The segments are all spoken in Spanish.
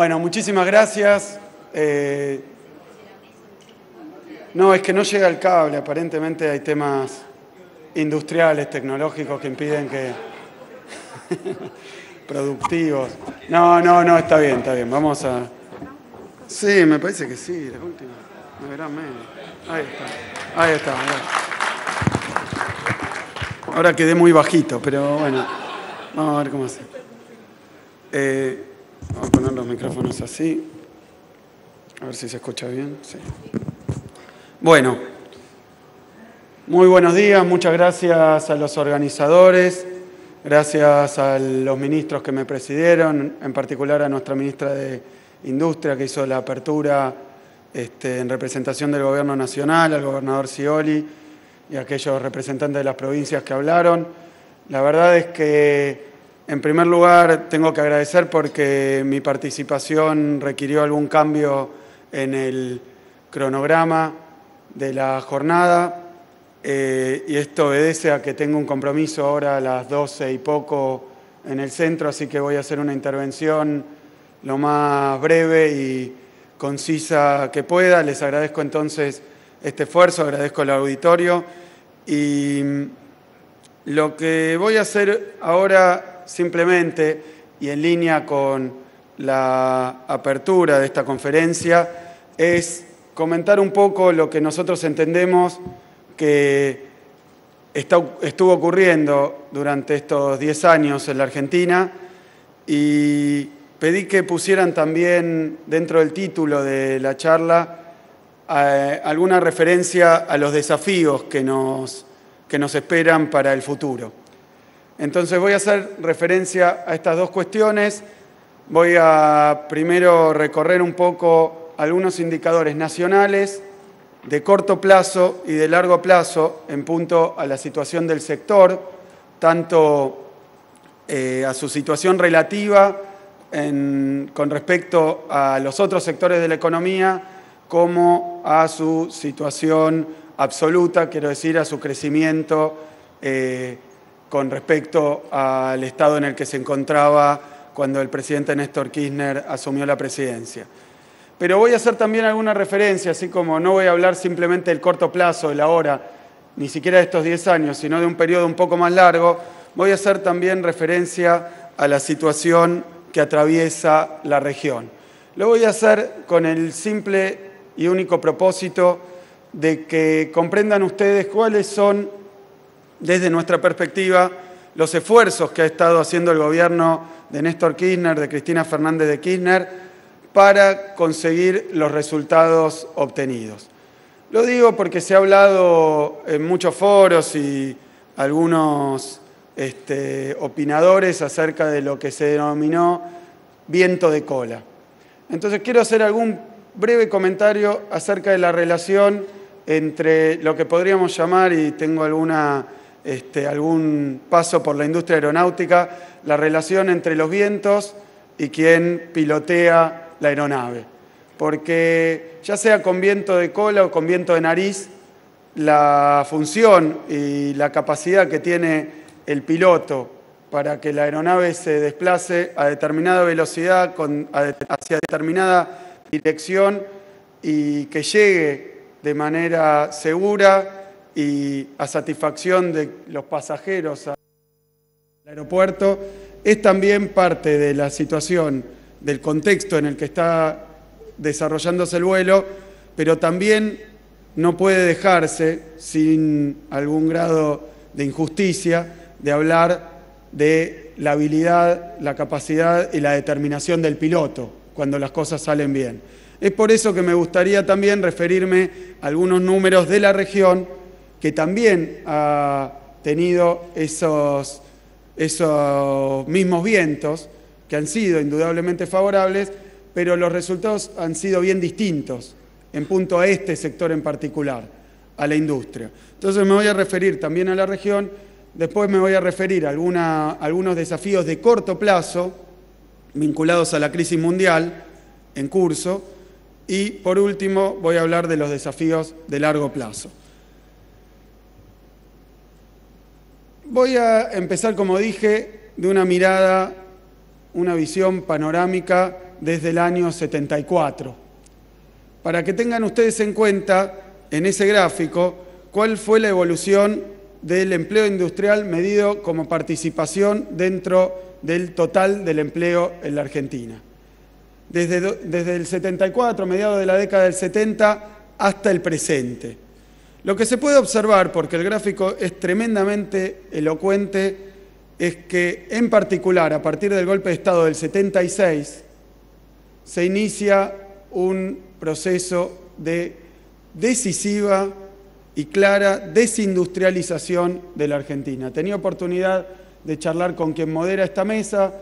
Bueno, muchísimas gracias. No, es que no llega el cable. Aparentemente hay temas industriales, tecnológicos que impiden que... productivos. No, está bien. Vamos a... Sí, me parece que sí, la última. Me verán menos. Ahí está. Ahora quedé muy bajito, pero bueno. Vamos a ver cómo hace. Vamos a poner los micrófonos así. A ver si se escucha bien. Sí. Bueno, muy buenos días. Muchas gracias a los organizadores. Gracias a los ministros que me presidieron, en particular a nuestra ministra de Industria, que hizo la apertura en representación del Gobierno Nacional, al gobernador Scioli y a aquellos representantes de las provincias que hablaron. La verdad es que, en primer lugar, tengo que agradecer porque mi participación requirió algún cambio en el cronograma de la jornada y esto obedece a que tengo un compromiso ahora a las 12 y poco en el centro, así que voy a hacer una intervención lo más breve y concisa que pueda. Les agradezco entonces este esfuerzo, agradezco al auditorio y lo que voy a hacer ahora simplemente y en línea con la apertura de esta conferencia es comentar un poco lo que nosotros entendemos que estuvo ocurriendo durante estos 10 años en la Argentina y pedí que pusieran también dentro del título de la charla alguna referencia a los desafíos que nos esperan para el futuro. Entonces voy a hacer referencia a estas dos cuestiones. Voy a primero recorrer un poco algunos indicadores nacionales de corto plazo y de largo plazo en punto a la situación del sector, tanto a su situación relativa con respecto a los otros sectores de la economía, como a su situación absoluta, quiero decir, a su crecimiento con respecto al estado en el que se encontraba cuando el presidente Néstor Kirchner asumió la presidencia. Pero voy a hacer también alguna referencia, así como no voy a hablar simplemente del corto plazo, de la hora, ni siquiera de estos 10 años, sino de un periodo un poco más largo, voy a hacer también referencia a la situación que atraviesa la región. Lo voy a hacer con el simple y único propósito de que comprendan ustedes cuáles son, desde nuestra perspectiva, los esfuerzos que ha estado haciendo el gobierno de Néstor Kirchner, de Cristina Fernández de Kirchner, para conseguir los resultados obtenidos. Lo digo porque se ha hablado en muchos foros y algunos opinadores acerca de lo que se denominó viento de cola. Entonces quiero hacer algún breve comentario acerca de la relación entre lo que podríamos llamar, y tengo algún paso por la industria aeronáutica, la relación entre los vientos y quien pilotea la aeronave. Porque ya sea con viento de cola o con viento de nariz, la función y la capacidad que tiene el piloto para que la aeronave se desplace a determinada velocidad, hacia determinada dirección y que llegue de manera segura y a satisfacción de los pasajeros al aeropuerto, es también parte de la situación, del contexto en el que está desarrollándose el vuelo, pero también no puede dejarse, sin algún grado de injusticia, de hablar de la habilidad, la capacidad y la determinación del piloto cuando las cosas salen bien. Es por eso que me gustaría también referirme a algunos números de la región que también ha tenido esos mismos vientos, que han sido indudablemente favorables, pero los resultados han sido bien distintos en punto a este sector en particular, a la industria. Entonces me voy a referir también a la región, después me voy a referir a algunos desafíos de corto plazo vinculados a la crisis mundial en curso y, por último, voy a hablar de los desafíos de largo plazo. Voy a empezar, como dije, de una mirada, una visión panorámica desde el año 74. Para que tengan ustedes en cuenta, en ese gráfico, cuál fue la evolución del empleo industrial medido como participación dentro del total del empleo en la Argentina. Desde el 74, mediados de la década del 70, hasta el presente. Lo que se puede observar, porque el gráfico es tremendamente elocuente, es que en particular a partir del golpe de Estado del 76 se inicia un proceso de decisiva y clara desindustrialización de la Argentina. Tenía oportunidad de charlar con quien modera esta mesa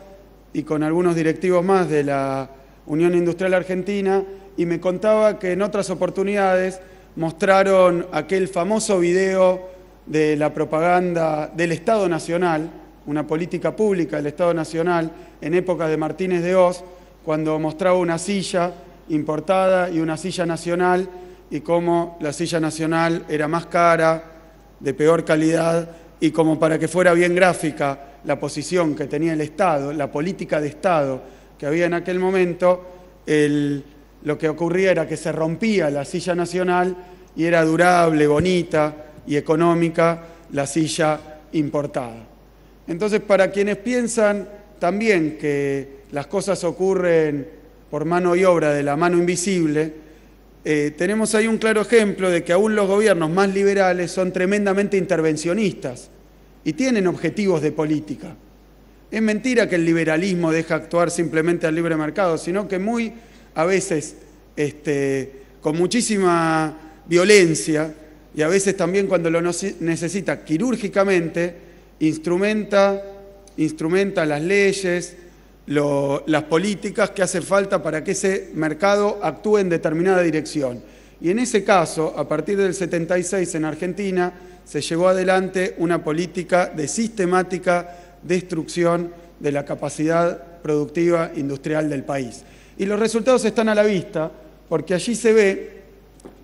y con algunos directivos más de la Unión Industrial Argentina y me contaba que en otras oportunidades mostraron aquel famoso video de la propaganda del Estado Nacional, una política pública del Estado Nacional en épocas de Martínez de Hoz, cuando mostraba una silla importada y una silla nacional y cómo la silla nacional era más cara, de peor calidad y como para que fuera bien gráfica la posición que tenía el Estado, la política de Estado que había en aquel momento, lo que ocurría era que se rompía la silla nacional y era durable, bonita y económica la silla importada. Entonces, para quienes piensan también que las cosas ocurren por mano y obra de la mano invisible, tenemos ahí un claro ejemplo de que aún los gobiernos más liberales son tremendamente intervencionistas y tienen objetivos de política. Es mentira que el liberalismo deja actuar simplemente al libre mercado, sino que muy a veces con muchísima violencia y a veces también cuando lo necesita quirúrgicamente, instrumenta las leyes, las políticas que hacen falta para que ese mercado actúe en determinada dirección. Y en ese caso, a partir del 76 en Argentina, se llevó adelante una política de sistemática destrucción de la capacidad productiva industrial del país. Y los resultados están a la vista, porque allí se ve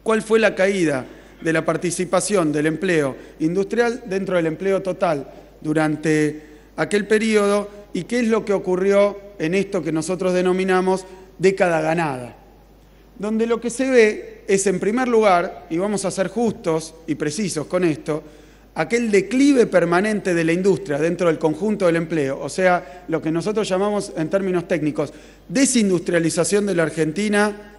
cuál fue la caída de la participación del empleo industrial dentro del empleo total durante aquel periodo y qué es lo que ocurrió en esto que nosotros denominamos década ganada, donde lo que se ve es, en primer lugar, y vamos a ser justos y precisos con esto, aquel declive permanente de la industria dentro del conjunto del empleo, o sea, lo que nosotros llamamos en términos técnicos desindustrialización de la Argentina,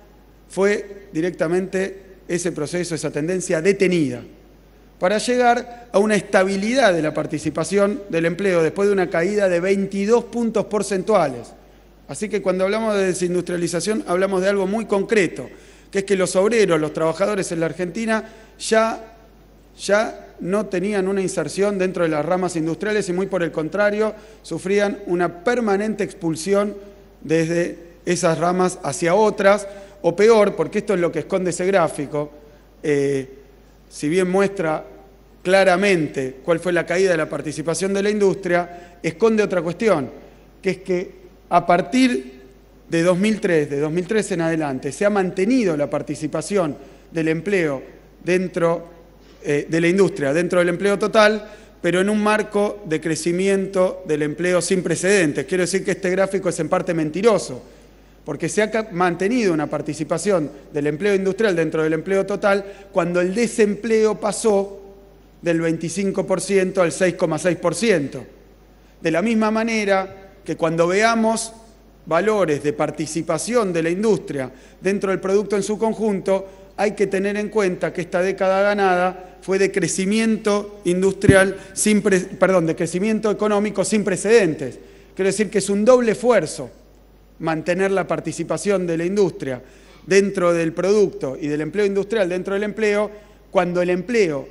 fue directamente ese proceso, esa tendencia detenida, para llegar a una estabilidad de la participación del empleo después de una caída de 22 puntos porcentuales. Así que cuando hablamos de desindustrialización hablamos de algo muy concreto, que es que los obreros, los trabajadores en la Argentina ya no tenían una inserción dentro de las ramas industriales y muy por el contrario sufrían una permanente expulsión desde esas ramas hacia otras, o peor, porque esto es lo que esconde ese gráfico, si bien muestra claramente cuál fue la caída de la participación de la industria, esconde otra cuestión, que es que a partir de 2003 en adelante, se ha mantenido la participación del empleo dentro de la industria, dentro del empleo total, pero en un marco de crecimiento del empleo sin precedentes. Quiero decir que este gráfico es en parte mentiroso, porque se ha mantenido una participación del empleo industrial dentro del empleo total cuando el desempleo pasó del 25% al 6,6%. De la misma manera que cuando veamos valores de participación de la industria dentro del producto en su conjunto, hay que tener en cuenta que esta década ganada fue de crecimiento industrial de crecimiento económico sin precedentes. Quiero decir que es un doble esfuerzo mantener la participación de la industria dentro del producto y del empleo industrial dentro del empleo, cuando el empleo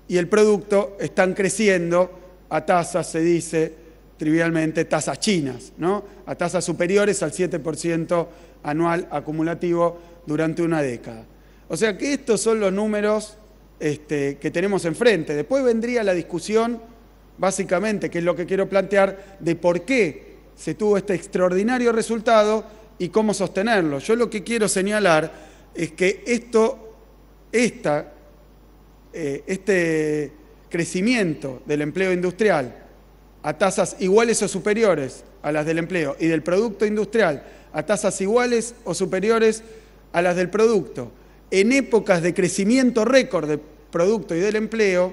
y el producto están creciendo a tasas, se dice trivialmente, tasas chinas, ¿no? A tasas superiores al 7% anual acumulativo durante una década. O sea que estos son los números que tenemos enfrente. Después vendría la discusión, básicamente, que es lo que quiero plantear, de por qué se tuvo este extraordinario resultado y cómo sostenerlo. Yo lo que quiero señalar es que este crecimiento del empleo industrial a tasas iguales o superiores a las del empleo y del producto industrial a tasas iguales o superiores a las del producto. En épocas de crecimiento récord del producto y del empleo,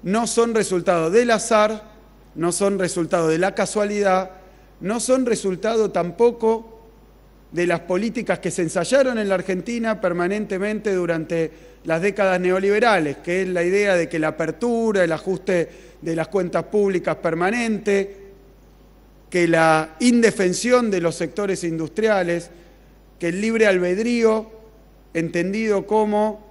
no son resultado del azar, no son resultado de la casualidad, no son resultado tampoco de las políticas que se ensayaron en la Argentina permanentemente durante las décadas neoliberales, que es la idea de que la apertura, el ajuste de las cuentas públicas permanente, que la indefensión de los sectores industriales, que el libre albedrío, entendido como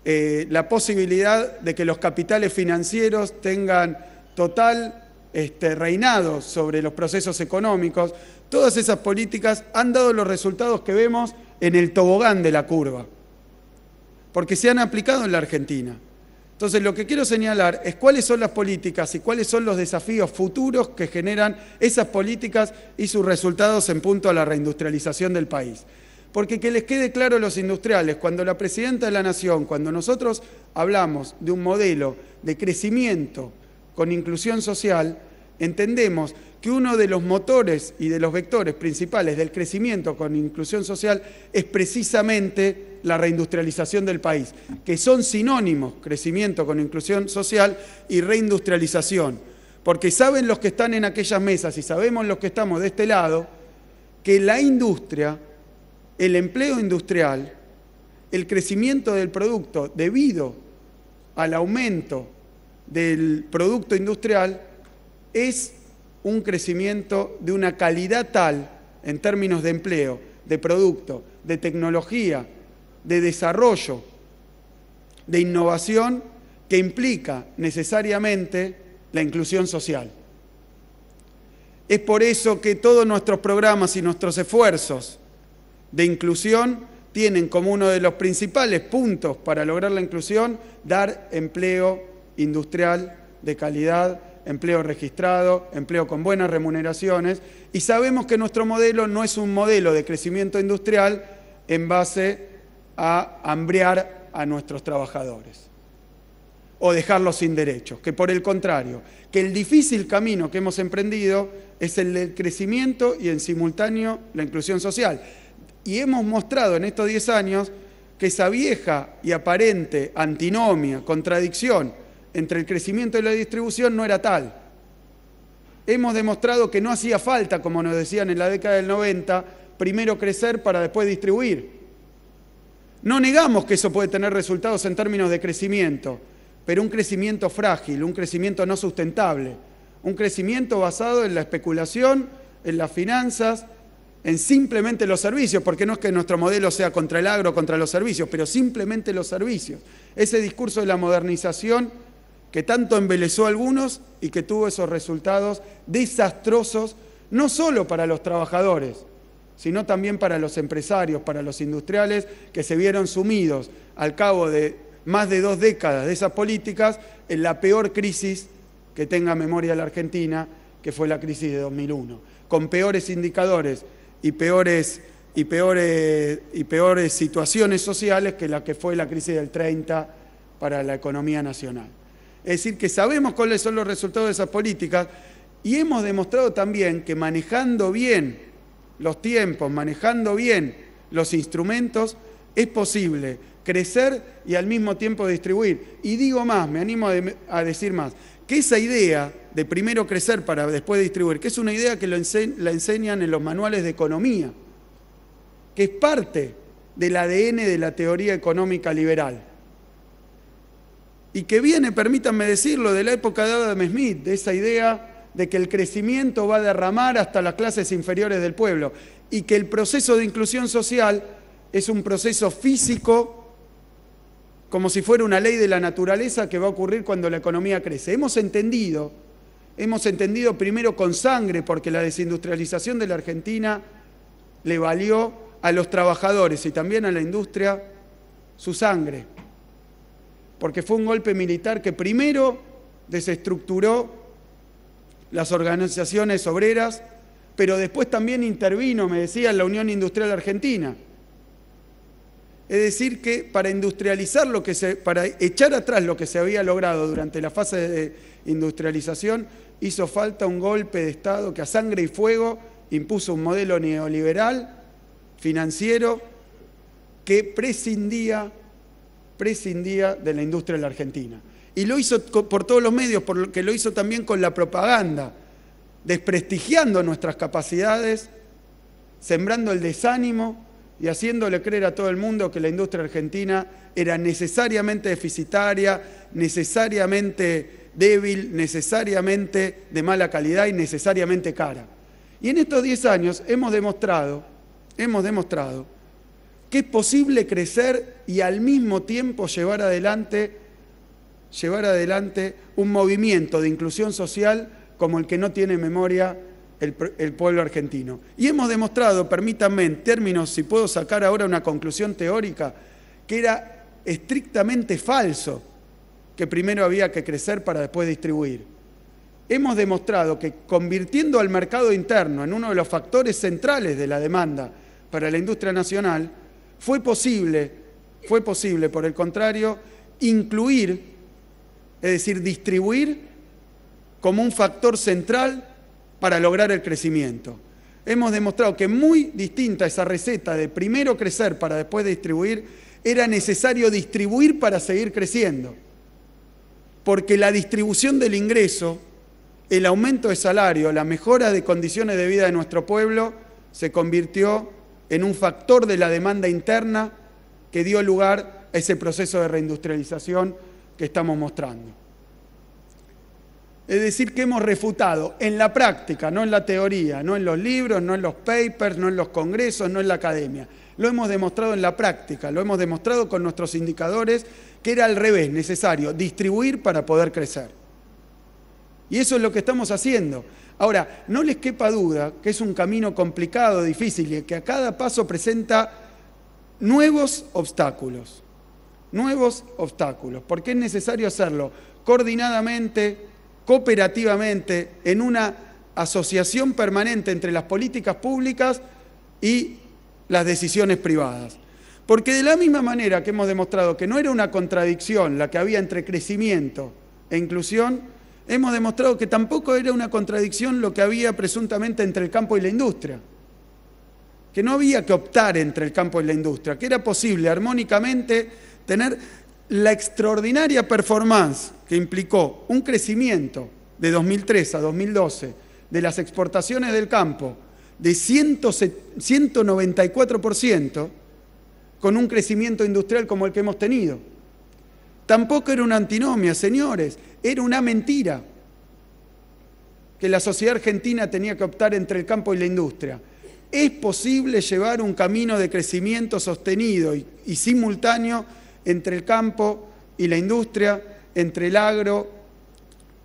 la posibilidad de que los capitales financieros tengan total reinado sobre los procesos económicos. Todas esas políticas han dado los resultados que vemos en el tobogán de la curva, porque se han aplicado en la Argentina. Entonces, lo que quiero señalar es cuáles son las políticas y cuáles son los desafíos futuros que generan esas políticas y sus resultados en punto a la reindustrialización del país. Porque que les quede claro a los industriales, cuando la Presidenta de la Nación, cuando nosotros hablamos de un modelo de crecimiento con inclusión social, entendemos que uno de los motores y de los vectores principales del crecimiento con inclusión social es precisamente la reindustrialización del país, que son sinónimos, crecimiento con inclusión social y reindustrialización, porque saben los que están en aquellas mesas y sabemos los que estamos de este lado, que la industria, el empleo industrial, el crecimiento del producto debido al aumento del producto industrial es un crecimiento de una calidad tal en términos de empleo, de producto, de tecnología, de desarrollo, de innovación, que implica necesariamente la inclusión social. Es por eso que todos nuestros programas y nuestros esfuerzos de inclusión tienen como uno de los principales puntos para lograr la inclusión dar empleo industrial de calidad, empleo registrado, empleo con buenas remuneraciones, y sabemos que nuestro modelo no es un modelo de crecimiento industrial en base a hambrear a nuestros trabajadores o dejarlos sin derechos, que por el contrario, que el difícil camino que hemos emprendido es el del crecimiento y en simultáneo la inclusión social. Y hemos mostrado en estos 10 años que esa vieja y aparente antinomia, contradicción entre el crecimiento y la distribución no era tal. Hemos demostrado que no hacía falta, como nos decían en la década del 90, primero crecer para después distribuir. No negamos que eso puede tener resultados en términos de crecimiento, pero un crecimiento frágil, un crecimiento no sustentable, un crecimiento basado en la especulación, en las finanzas, en simplemente los servicios, porque no es que nuestro modelo sea contra el agro, contra los servicios, pero simplemente los servicios. Ese discurso de la modernización que tanto embelesó a algunos y que tuvo esos resultados desastrosos, no solo para los trabajadores, sino también para los empresarios, para los industriales, que se vieron sumidos al cabo de más de 2 décadas de esas políticas en la peor crisis que tenga memoria la Argentina, que fue la crisis de 2001, con peores indicadores y peores situaciones sociales que la que fue la crisis del 30 para la economía nacional. Es decir, que sabemos cuáles son los resultados de esas políticas y hemos demostrado también que manejando bien los tiempos, manejando bien los instrumentos, es posible crecer y al mismo tiempo distribuir. Y digo más, me animo a decir más, que esa idea de primero crecer para después distribuir, que es una idea que la enseñan en los manuales de economía, que es parte del ADN de la teoría económica liberal. Y que viene, permítanme decirlo, de la época de Adam Smith, de esa idea de que el crecimiento va a derramar hasta las clases inferiores del pueblo y que el proceso de inclusión social es un proceso físico, como si fuera una ley de la naturaleza que va a ocurrir cuando la economía crece. Hemos entendido primero con sangre, porque la desindustrialización de la Argentina le valió a los trabajadores y también a la industria su sangre, porque fue un golpe militar que primero desestructuró las organizaciones obreras, pero después también intervino, me decía, en la Unión Industrial Argentina. Es decir, que para industrializar para echar atrás lo que se había logrado durante la fase de industrialización, hizo falta un golpe de Estado que a sangre y fuego impuso un modelo neoliberal financiero que prescindía de la industria de la Argentina. Y lo hizo por todos los medios, porque lo hizo también con la propaganda, desprestigiando nuestras capacidades, sembrando el desánimo y haciéndole creer a todo el mundo que la industria argentina era necesariamente deficitaria, necesariamente débil, necesariamente de mala calidad y necesariamente cara. Y en estos 10 años hemos demostrado que es posible crecer y al mismo tiempo llevar adelante un movimiento de inclusión social como el que no tiene memoria el pueblo argentino. Y hemos demostrado, permítanme, en términos, si puedo sacar ahora una conclusión teórica, que era estrictamente falso que primero había que crecer para después distribuir. Hemos demostrado que convirtiendo al mercado interno en uno de los factores centrales de la demanda para la industria nacional, fue posible, por el contrario, incluir, es decir, distribuir como un factor central para lograr el crecimiento. Hemos demostrado que muy distinta esa receta de primero crecer para después distribuir, era necesario distribuir para seguir creciendo. Porque la distribución del ingreso, el aumento de salario, la mejora de condiciones de vida de nuestro pueblo, se convirtió en un factor de la demanda interna que dio lugar a ese proceso de reindustrialización que estamos mostrando. Es decir, que hemos refutado en la práctica, no en la teoría, no en los libros, no en los papers, no en los congresos, no en la academia. Lo hemos demostrado en la práctica, lo hemos demostrado con nuestros indicadores, que era al revés, necesario distribuir para poder crecer. Y eso es lo que estamos haciendo. Ahora, no les quepa duda que es un camino complicado, difícil, y que a cada paso presenta nuevos obstáculos, porque es necesario hacerlo coordinadamente, cooperativamente, en una asociación permanente entre las políticas públicas y las decisiones privadas. Porque de la misma manera que hemos demostrado que no era una contradicción la que había entre crecimiento e inclusión, hemos demostrado que tampoco era una contradicción lo que había presuntamente entre el campo y la industria. Que no había que optar entre el campo y la industria, que era posible armónicamente tener la extraordinaria performance que implicó un crecimiento de 2003 a 2012 de las exportaciones del campo de 194% con un crecimiento industrial como el que hemos tenido. Tampoco era una antinomia, señores, era una mentira que la sociedad argentina tenía que optar entre el campo y la industria. Es posible llevar un camino de crecimiento sostenido y simultáneo entre el campo y la industria, entre el agro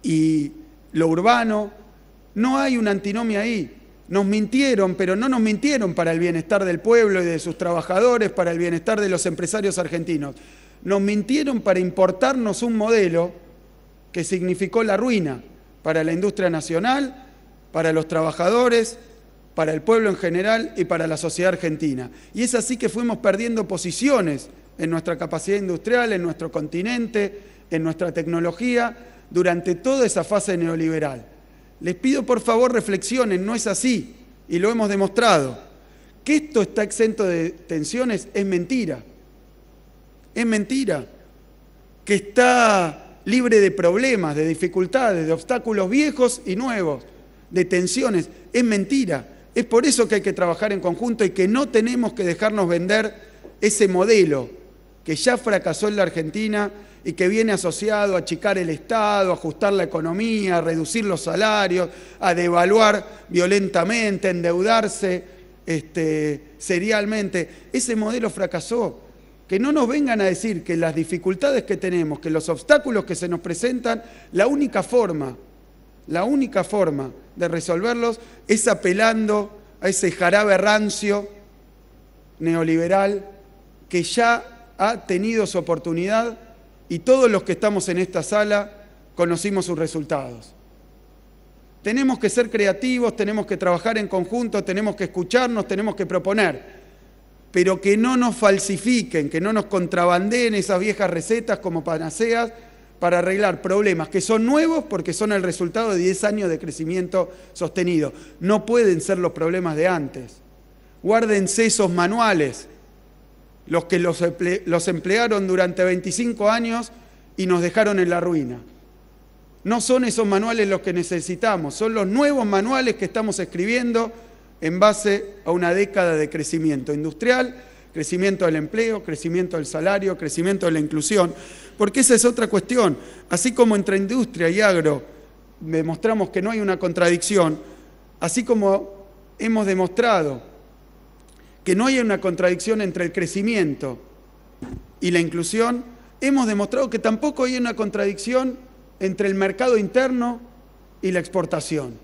y lo urbano. No hay una antinomia ahí. Nos mintieron, pero no nos mintieron para el bienestar del pueblo y de sus trabajadores, para el bienestar de los empresarios argentinos. Nos mintieron para importarnos un modelo que significó la ruina para la industria nacional, para los trabajadores, para el pueblo en general y para la sociedad argentina. Y es así que fuimos perdiendo posiciones en nuestra capacidad industrial, en nuestro continente, en nuestra tecnología, durante toda esa fase neoliberal. Les pido por favor reflexionen, no es así, y lo hemos demostrado. Que esto está exento de tensiones es mentira. Es mentira. Que está libre de problemas, de dificultades, de obstáculos viejos y nuevos, de tensiones, es mentira. Es por eso que hay que trabajar en conjunto y que no tenemos que dejarnos vender ese modelo que ya fracasó en la Argentina y que viene asociado a achicar el Estado, a ajustar la economía, a reducir los salarios, a devaluar violentamente, a endeudarse serialmente. Ese modelo fracasó. Que no nos vengan a decir que las dificultades que tenemos, que los obstáculos que se nos presentan, la única forma de resolverlos es apelando a ese jarabe rancio neoliberal que ya ha tenido su oportunidad y todos los que estamos en esta sala conocimos sus resultados. Tenemos que ser creativos, tenemos que trabajar en conjunto, tenemos que escucharnos, tenemos que proponer, pero que no nos falsifiquen, que no nos contrabandeen esas viejas recetas como panaceas para arreglar problemas que son nuevos porque son el resultado de 10 años de crecimiento sostenido. No pueden ser los problemas de antes. Guárdense esos manuales, los que los emplearon durante 25 años y nos dejaron en la ruina. No son esos manuales los que necesitamos, son los nuevos manuales que estamos escribiendo en base a una década de crecimiento industrial, crecimiento del empleo, crecimiento del salario, crecimiento de la inclusión, porque esa es otra cuestión. Así como entre industria y agro demostramos que no hay una contradicción, así como hemos demostrado que no hay una contradicción entre el crecimiento y la inclusión, hemos demostrado que tampoco hay una contradicción entre el mercado interno y la exportación.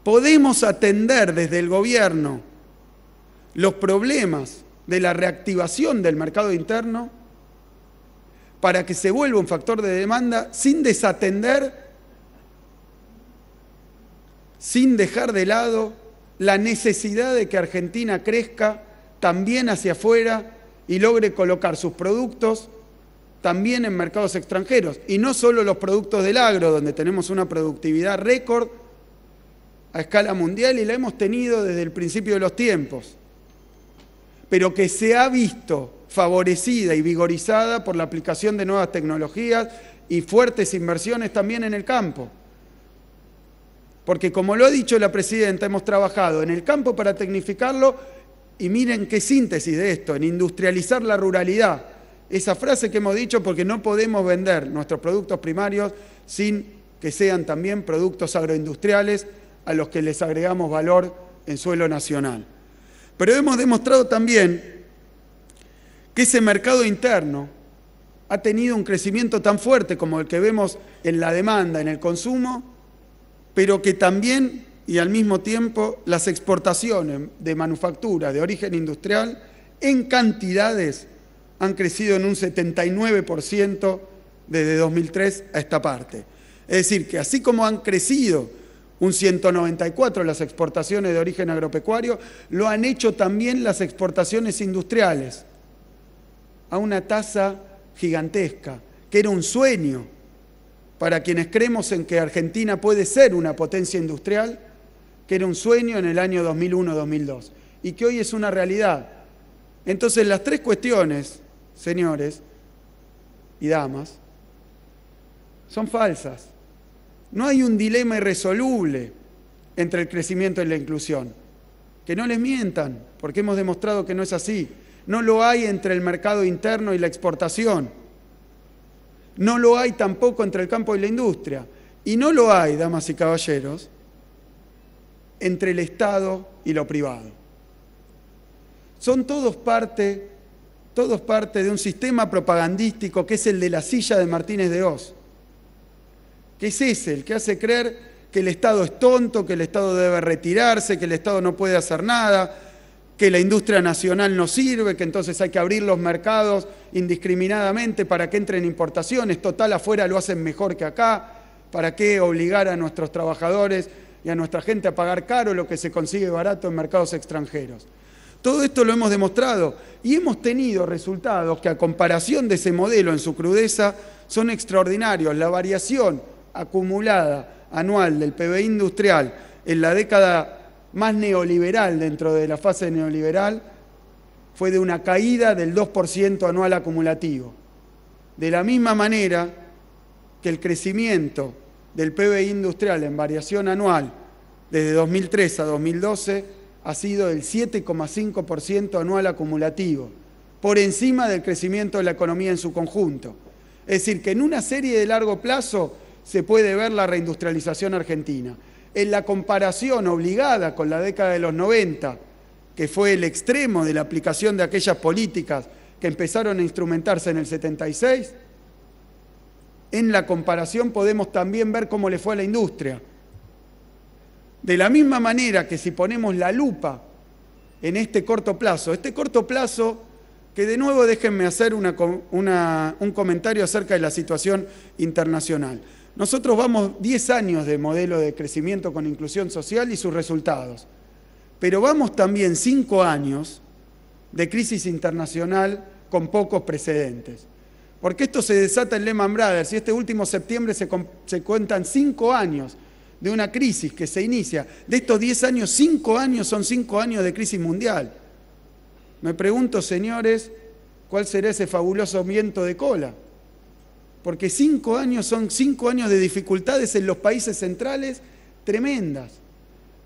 Podemos atender desde el gobierno los problemas de la reactivación del mercado interno para que se vuelva un factor de demanda sin desatender, sin dejar de lado la necesidad de que Argentina crezca también hacia afuera y logre colocar sus productos también en mercados extranjeros. Y no solo los productos del agro, donde tenemos una productividad récord a escala mundial y la hemos tenido desde el principio de los tiempos, pero que se ha visto favorecida y vigorizada por la aplicación de nuevas tecnologías y fuertes inversiones también en el campo. Porque como lo ha dicho la presidenta, hemos trabajado en el campo para tecnificarlo y miren qué síntesis de esto, en industrializar la ruralidad. Esa frase que hemos dicho porque no podemos vender nuestros productos primarios sin que sean también productos agroindustriales a los que les agregamos valor en suelo nacional. Pero hemos demostrado también que ese mercado interno ha tenido un crecimiento tan fuerte como el que vemos en la demanda, en el consumo, pero que también y al mismo tiempo las exportaciones de manufactura de origen industrial en cantidades han crecido en un 79% desde 2003 a esta parte. Es decir, que así como han crecido un 194% las exportaciones de origen agropecuario, lo han hecho también las exportaciones industriales a una tasa gigantesca, que era un sueño para quienes creemos en que Argentina puede ser una potencia industrial, que era un sueño en el año 2001-2002 y que hoy es una realidad. Entonces las tres cuestiones, señores y damas, son falsas. No hay un dilema irresoluble entre el crecimiento y la inclusión. Que no les mientan, porque hemos demostrado que no es así. No lo hay entre el mercado interno y la exportación. No lo hay tampoco entre el campo y la industria. Y no lo hay, damas y caballeros, entre el Estado y lo privado. Son todos parte de un sistema propagandístico que es el de la silla de Martínez de Hoz, que es ese, el que hace creer que el Estado es tonto, que el Estado debe retirarse, que el Estado no puede hacer nada, que la industria nacional no sirve, que entonces hay que abrir los mercados indiscriminadamente para que entren importaciones, total afuera lo hacen mejor que acá, ¿para qué obligar a nuestros trabajadores y a nuestra gente a pagar caro lo que se consigue barato en mercados extranjeros? Todo esto lo hemos demostrado y hemos tenido resultados que a comparación de ese modelo en su crudeza son extraordinarios. La variación acumulada anual del PBI industrial en la década más neoliberal dentro de la fase neoliberal fue de una caída del 2% anual acumulativo. De la misma manera que el crecimiento del PBI industrial en variación anual desde 2003 a 2012 ha sido del 7,5% anual acumulativo, por encima del crecimiento de la economía en su conjunto. Es decir, que en una serie de largo plazo se puede ver la reindustrialización argentina. En la comparación obligada con la década de los 90, que fue el extremo de la aplicación de aquellas políticas que empezaron a instrumentarse en el 76, en la comparación podemos también ver cómo le fue a la industria. De la misma manera que si ponemos la lupa en este corto plazo que de nuevo déjenme hacer un comentario acerca de la situación internacional. Nosotros vamos 10 años de modelo de crecimiento con inclusión social y sus resultados, pero vamos también 5 años de crisis internacional con pocos precedentes. Porque esto se desata en Lehman Brothers y este último septiembre se cuentan 5 años de una crisis que se inicia. De estos 10 años, 5 años son 5 años de crisis mundial. Me pregunto, señores, ¿cuál será ese fabuloso viento de cola? Porque 5 años son 5 años de dificultades en los países centrales tremendas.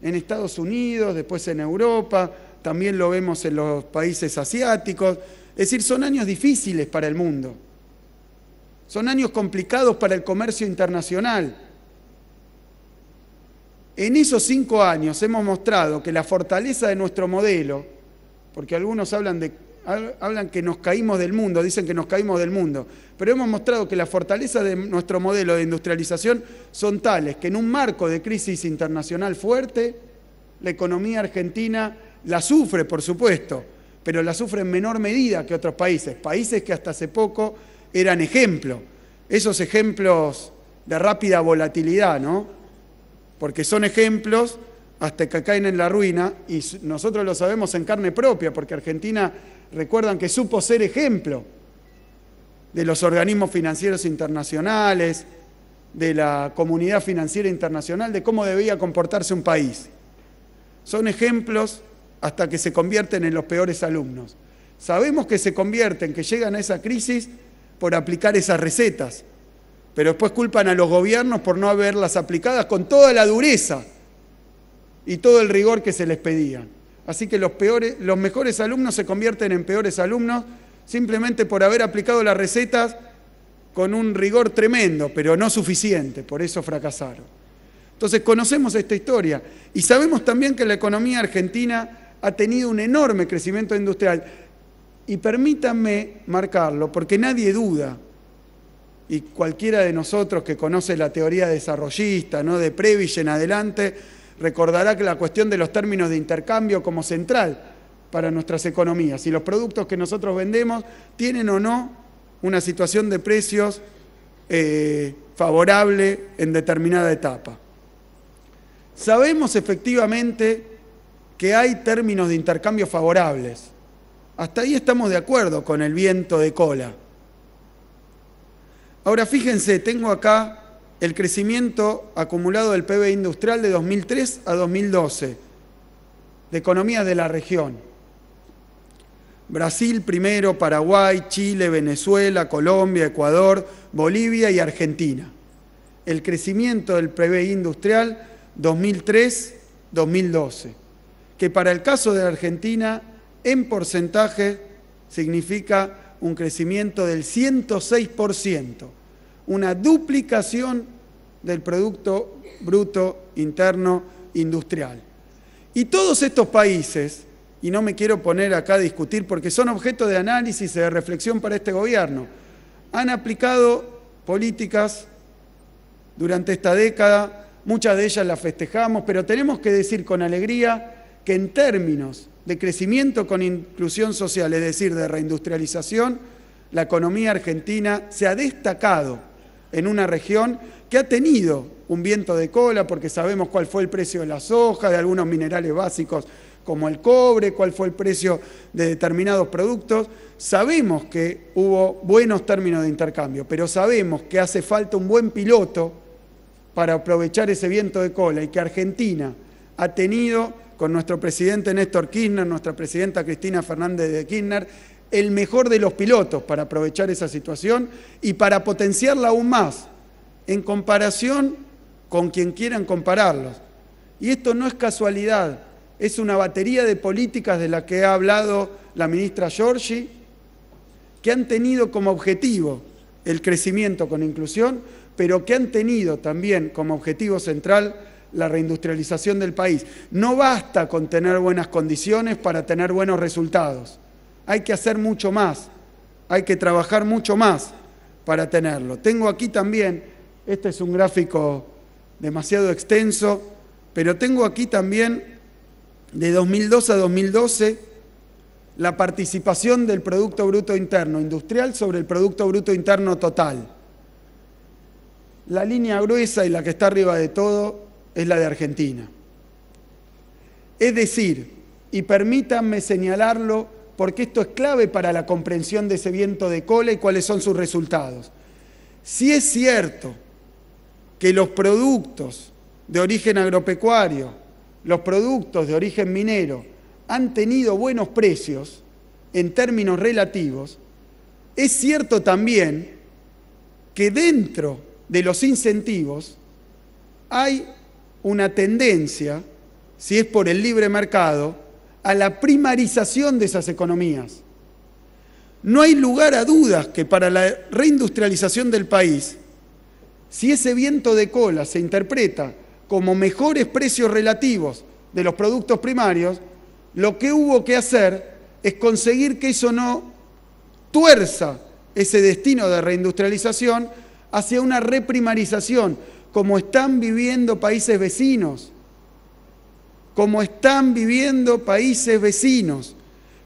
En Estados Unidos, después en Europa, también lo vemos en los países asiáticos. Es decir, son años difíciles para el mundo. Son años complicados para el comercio internacional. En esos 5 años hemos mostrado que la fortaleza de nuestro modelo, porque algunos hablan que nos caímos del mundo, dicen que nos caímos del mundo, pero hemos mostrado que la fortaleza de nuestro modelo de industrialización son tales que en un marco de crisis internacional fuerte, la economía argentina la sufre, por supuesto, pero la sufre en menor medida que otros países que hasta hace poco eran ejemplo. Esos ejemplos de rápida volatilidad, ¿no? Porque son ejemplos hasta que caen en la ruina y nosotros lo sabemos en carne propia, porque Argentina, recuerdan que supo ser ejemplo de los organismos financieros internacionales, de la comunidad financiera internacional, de cómo debía comportarse un país. Son ejemplos hasta que se convierten en los peores alumnos. Sabemos que se convierten, que llegan a esa crisis por aplicar esas recetas, pero después culpan a los gobiernos por no haberlas aplicadas con toda la dureza y todo el rigor que se les pedía. Así que los mejores alumnos se convierten en peores alumnos simplemente por haber aplicado las recetas con un rigor tremendo, pero no suficiente, por eso fracasaron. Entonces conocemos esta historia y sabemos también que la economía argentina ha tenido un enorme crecimiento industrial. Y permítanme marcarlo, porque nadie duda, y cualquiera de nosotros que conoce la teoría desarrollista, ¿no?, de Prebisch en adelante, recordará que la cuestión de los términos de intercambio como central para nuestras economías, y los productos que nosotros vendemos tienen o no una situación de precios favorable en determinada etapa. Sabemos efectivamente que hay términos de intercambio favorables. Hasta ahí estamos de acuerdo con el viento de cola. Ahora fíjense, tengo acá el crecimiento acumulado del PBI industrial de 2003 a 2012, de economías de la región. Brasil primero, Paraguay, Chile, Venezuela, Colombia, Ecuador, Bolivia y Argentina. El crecimiento del PBI industrial 2003-2012, que para el caso de Argentina, en porcentaje, significa un crecimiento del 106%, una duplicación del Producto Bruto Interno Industrial. Y todos estos países, y no me quiero poner acá a discutir porque son objeto de análisis y de reflexión para este gobierno, han aplicado políticas durante esta década, muchas de ellas las festejamos, pero tenemos que decir con alegría que en términos de crecimiento con inclusión social, es decir, de reindustrialización, la economía argentina se ha destacado en una región que ha tenido un viento de cola, porque sabemos cuál fue el precio de la soja, de algunos minerales básicos como el cobre, cuál fue el precio de determinados productos. Sabemos que hubo buenos términos de intercambio, pero sabemos que hace falta un buen piloto para aprovechar ese viento de cola y que Argentina ha tenido, con nuestro presidente Néstor Kirchner, nuestra presidenta Cristina Fernández de Kirchner, el mejor de los pilotos para aprovechar esa situación y para potenciarla aún más en comparación con quien quieran compararlos. Y esto no es casualidad, es una batería de políticas de la que ha hablado la ministra Giorgi, que han tenido como objetivo el crecimiento con inclusión, pero que han tenido también como objetivo central la reindustrialización del país. No basta con tener buenas condiciones para tener buenos resultados. Hay que hacer mucho más, hay que trabajar mucho más para tenerlo. Tengo aquí también, este es un gráfico demasiado extenso, pero tengo aquí también de 2002 a 2012 la participación del Producto Bruto Interno Industrial sobre el Producto Bruto Interno Total. La línea gruesa y la que está arriba de todo es la de Argentina. Es decir, y permítanme señalarlo porque esto es clave para la comprensión de ese viento de cola y cuáles son sus resultados. Si es cierto que los productos de origen agropecuario, los productos de origen minero, han tenido buenos precios en términos relativos, es cierto también que dentro de los incentivos hay una tendencia, si es por el libre mercado, a la primarización de esas economías. No hay lugar a dudas que para la reindustrialización del país, si ese viento de cola se interpreta como mejores precios relativos de los productos primarios, lo que hubo que hacer es conseguir que eso no tuerza ese destino de reindustrialización hacia una reprimarización, como están viviendo países vecinos,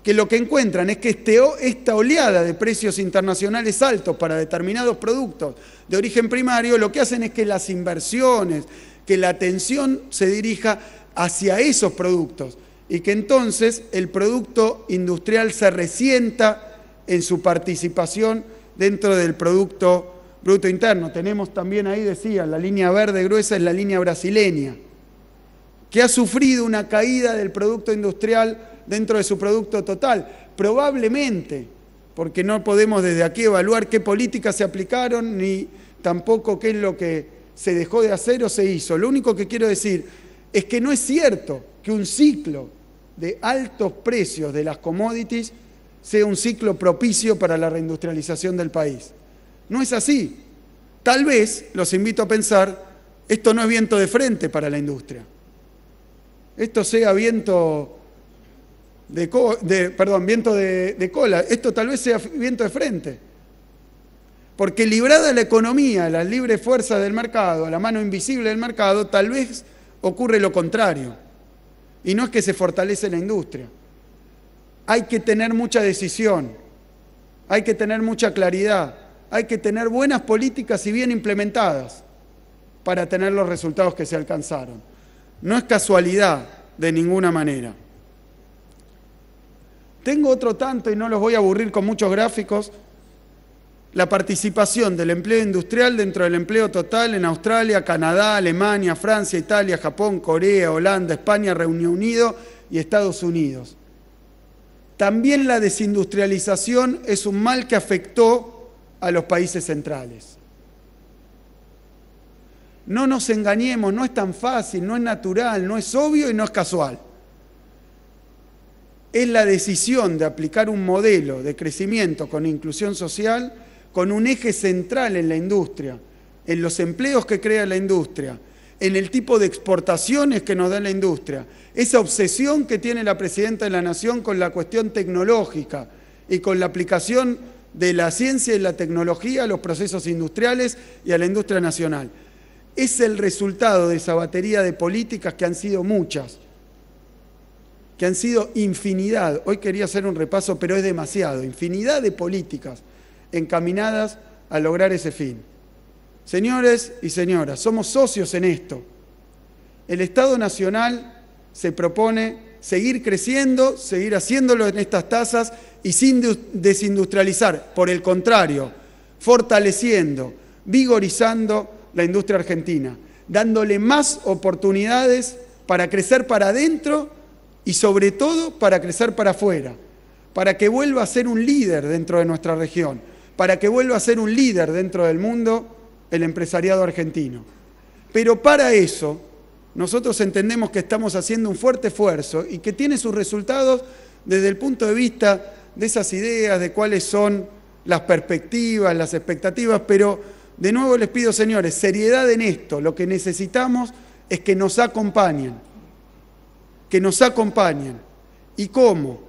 que lo que encuentran es que esta oleada de precios internacionales altos para determinados productos de origen primario, lo que hacen es que las inversiones, que la atención se dirija hacia esos productos y que entonces el producto industrial se resienta en su participación dentro del Producto Bruto Interno. Tenemos también ahí, decía, la línea verde gruesa es la línea brasileña, que ha sufrido una caída del producto industrial dentro de su producto total, probablemente, porque no podemos desde aquí evaluar qué políticas se aplicaron, ni tampoco qué es lo que se dejó de hacer o se hizo. Lo único que quiero decir es que no es cierto que un ciclo de altos precios de las commodities sea un ciclo propicio para la reindustrialización del país. No es así. Tal vez, los invito a pensar, esto no es viento de frente para la industria. Esto sea viento de cola, esto tal vez sea viento de frente. Porque librada la economía, las libres fuerzas del mercado, la mano invisible del mercado, tal vez ocurre lo contrario. Y no es que se fortalece la industria. Hay que tener mucha decisión, hay que tener mucha claridad, hay que tener buenas políticas y bien implementadas para tener los resultados que se alcanzaron. No es casualidad de ninguna manera. Tengo otro tanto y no los voy a aburrir con muchos gráficos. La participación del empleo industrial dentro del empleo total en Australia, Canadá, Alemania, Francia, Italia, Japón, Corea, Holanda, España, Reino Unido y Estados Unidos. También la desindustrialización es un mal que afectó a los países centrales. No nos engañemos, no es tan fácil, no es natural, no es obvio y no es casual. Es la decisión de aplicar un modelo de crecimiento con inclusión social, con un eje central en la industria, en los empleos que crea la industria, en el tipo de exportaciones que nos da la industria, esa obsesión que tiene la Presidenta de la Nación con la cuestión tecnológica y con la aplicación de la ciencia y la tecnología a los procesos industriales y a la industria nacional. Es el resultado de esa batería de políticas que han sido muchas, que han sido infinidad. Hoy quería hacer un repaso, pero es demasiado. Infinidad de políticas encaminadas a lograr ese fin. Señores y señoras, somos socios en esto. El Estado Nacional se propone seguir creciendo, seguir haciéndolo en estas tasas y sin desindustrializar. Por el contrario, fortaleciendo, vigorizando la industria argentina, dándole más oportunidades para crecer para adentro y sobre todo para crecer para afuera, para que vuelva a ser un líder dentro de nuestra región, para que vuelva a ser un líder dentro del mundo el empresariado argentino. Pero para eso nosotros entendemos que estamos haciendo un fuerte esfuerzo y que tiene sus resultados desde el punto de vista de esas ideas, de cuáles son las perspectivas, las expectativas, pero de nuevo les pido, señores, seriedad en esto. Lo que necesitamos es que nos acompañen. Que nos acompañen. ¿Y cómo?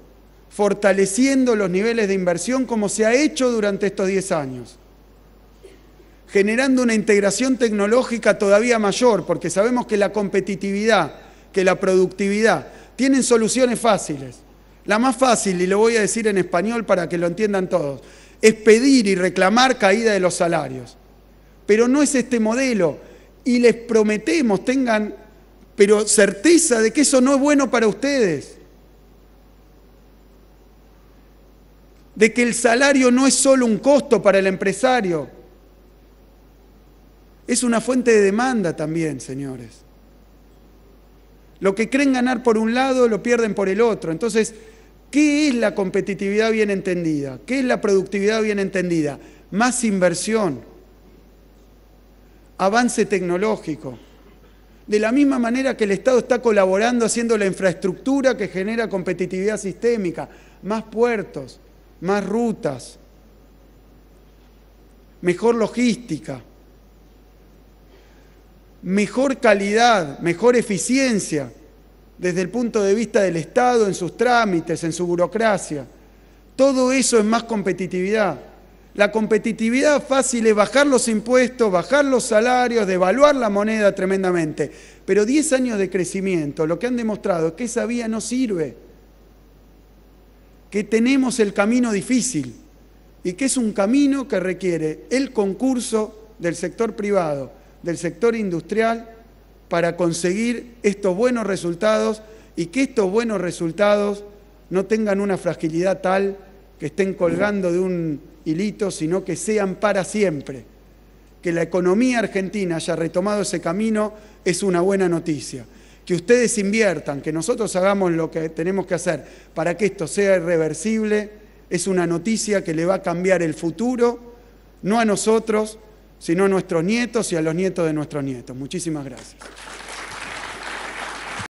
Fortaleciendo los niveles de inversión como se ha hecho durante estos 10 años. Generando una integración tecnológica todavía mayor, porque sabemos que la competitividad, que la productividad, tienen soluciones fáciles. La más fácil, y lo voy a decir en español para que lo entiendan todos, es pedir y reclamar caída de los salarios. Pero no es este modelo, y les prometemos, tengan pero certeza de que eso no es bueno para ustedes. de que el salario no es solo un costo para el empresario, es una fuente de demanda también, señores. Lo que creen ganar por un lado, lo pierden por el otro. Entonces, ¿qué es la competitividad bien entendida? ¿Qué es la productividad bien entendida? Más inversión, avance tecnológico. De la misma manera que el Estado está colaborando haciendo la infraestructura que genera competitividad sistémica, más puertos, más rutas, mejor logística, mejor calidad, mejor eficiencia desde el punto de vista del Estado en sus trámites, en su burocracia. Todo eso es más competitividad. La competitividad fácil es bajar los impuestos, bajar los salarios, devaluar la moneda tremendamente. Pero 10 años de crecimiento lo que han demostrado es que esa vía no sirve, que tenemos el camino difícil y que es un camino que requiere el concurso del sector privado, del sector industrial, para conseguir estos buenos resultados y que estos buenos resultados no tengan una fragilidad tal que estén colgando de un hilito, sino que sean para siempre. Que la economía argentina haya retomado ese camino es una buena noticia. Que ustedes inviertan, que nosotros hagamos lo que tenemos que hacer para que esto sea irreversible, es una noticia que le va a cambiar el futuro, no a nosotros, sino a nuestros nietos y a los nietos de nuestros nietos. Muchísimas gracias.